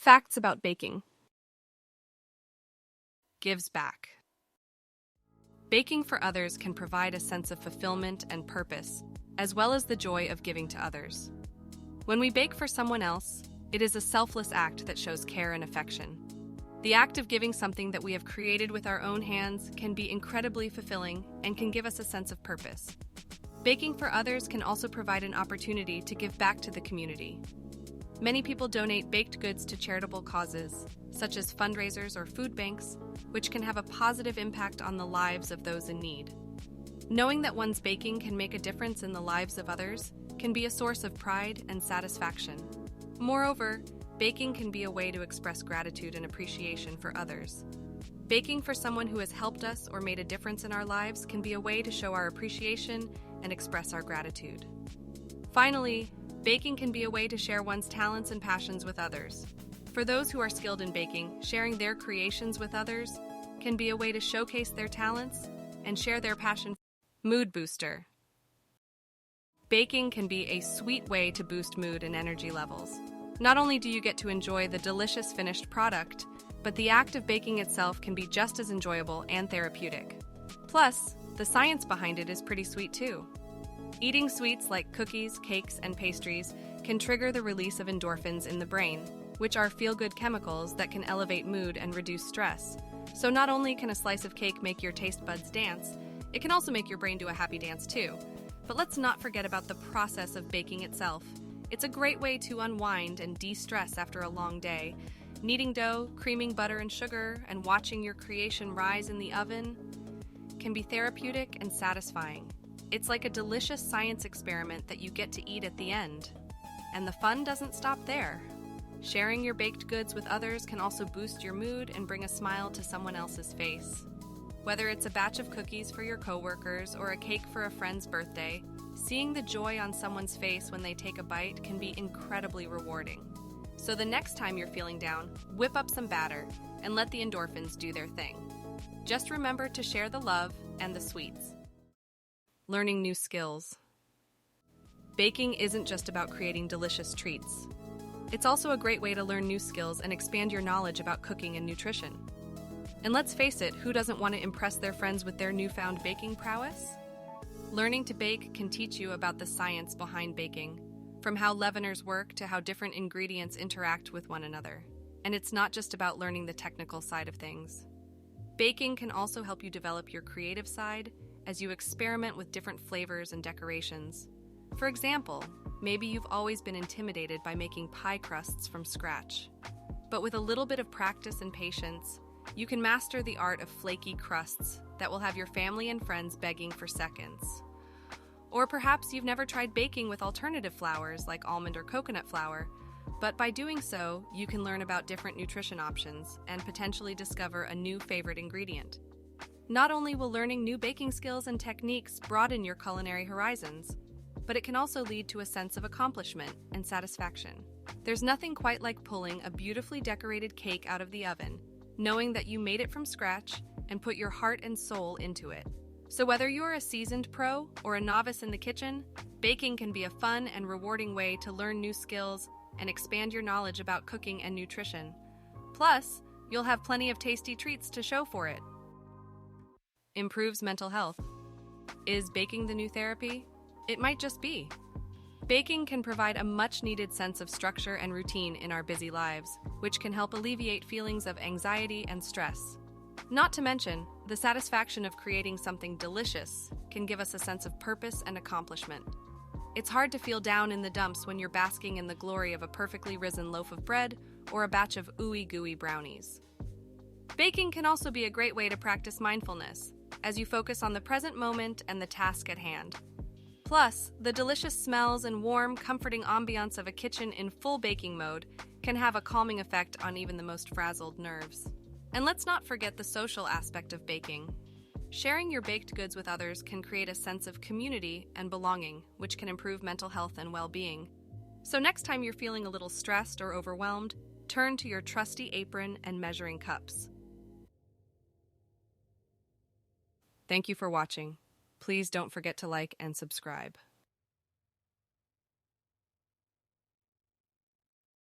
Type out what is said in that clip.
Facts about baking. Gives back. Baking for others can provide a sense of fulfillment and purpose, as well as the joy of giving to others. When we bake for someone else, it is a selfless act that shows care and affection. The act of giving something that we have created with our own hands can be incredibly fulfilling and can give us a sense of purpose. Baking for others can also provide an opportunity to give back to the community. Many people donate baked goods to charitable causes, such as fundraisers or food banks, which can have a positive impact on the lives of those in need. Knowing that one's baking can make a difference in the lives of others can be a source of pride and satisfaction. Moreover, baking can be a way to express gratitude and appreciation for others. Baking for someone who has helped us or made a difference in our lives can be a way to show our appreciation and express our gratitude. Finally, baking can be a way to share one's talents and passions with others. For those who are skilled in baking, sharing their creations with others can be a way to showcase their talents and share their passion. Mood booster. Baking can be a sweet way to boost mood and energy levels. Not only do you get to enjoy the delicious finished product, but the act of baking itself can be just as enjoyable and therapeutic. Plus, the science behind it is pretty sweet too. Eating sweets like cookies, cakes, and pastries can trigger the release of endorphins in the brain, which are feel-good chemicals that can elevate mood and reduce stress. So not only can a slice of cake make your taste buds dance, it can also make your brain do a happy dance too. But let's not forget about the process of baking itself. It's a great way to unwind and de-stress after a long day. Kneading dough, creaming butter and sugar, and watching your creation rise in the oven can be therapeutic and satisfying. It's like a delicious science experiment that you get to eat at the end. And the fun doesn't stop there. Sharing your baked goods with others can also boost your mood and bring a smile to someone else's face. Whether it's a batch of cookies for your coworkers or a cake for a friend's birthday, seeing the joy on someone's face when they take a bite can be incredibly rewarding. So the next time you're feeling down, whip up some batter and let the endorphins do their thing. Just remember to share the love and the sweets. Learning new skills. Baking isn't just about creating delicious treats. It's also a great way to learn new skills and expand your knowledge about cooking and nutrition. And let's face it, who doesn't want to impress their friends with their newfound baking prowess? Learning to bake can teach you about the science behind baking, from how leaveners work to how different ingredients interact with one another. And it's not just about learning the technical side of things. Baking can also help you develop your creative side as you experiment with different flavors and decorations. For example, maybe you've always been intimidated by making pie crusts from scratch. But with a little bit of practice and patience, you can master the art of flaky crusts that will have your family and friends begging for seconds. Or perhaps you've never tried baking with alternative flours like almond or coconut flour, but by doing so, you can learn about different nutrition options and potentially discover a new favorite ingredient. Not only will learning new baking skills and techniques broaden your culinary horizons, but it can also lead to a sense of accomplishment and satisfaction. There's nothing quite like pulling a beautifully decorated cake out of the oven, knowing that you made it from scratch and put your heart and soul into it. So whether you're a seasoned pro or a novice in the kitchen, baking can be a fun and rewarding way to learn new skills and expand your knowledge about cooking and nutrition. Plus, you'll have plenty of tasty treats to show for it. Improves mental health. Is baking the new therapy? It might just be. Baking can provide a much-needed sense of structure and routine in our busy lives, which can help alleviate feelings of anxiety and stress. Not to mention, the satisfaction of creating something delicious can give us a sense of purpose and accomplishment. It's hard to feel down in the dumps when you're basking in the glory of a perfectly risen loaf of bread or a batch of ooey-gooey brownies. Baking can also be a great way to practice mindfulness, as you focus on the present moment and the task at hand. Plus, the delicious smells and warm, comforting ambiance of a kitchen in full baking mode can have a calming effect on even the most frazzled nerves. And let's not forget the social aspect of baking. Sharing your baked goods with others can create a sense of community and belonging, which can improve mental health and well-being. So next time you're feeling a little stressed or overwhelmed, turn to your trusty apron and measuring cups. Thank you for watching. Please don't forget to like and subscribe.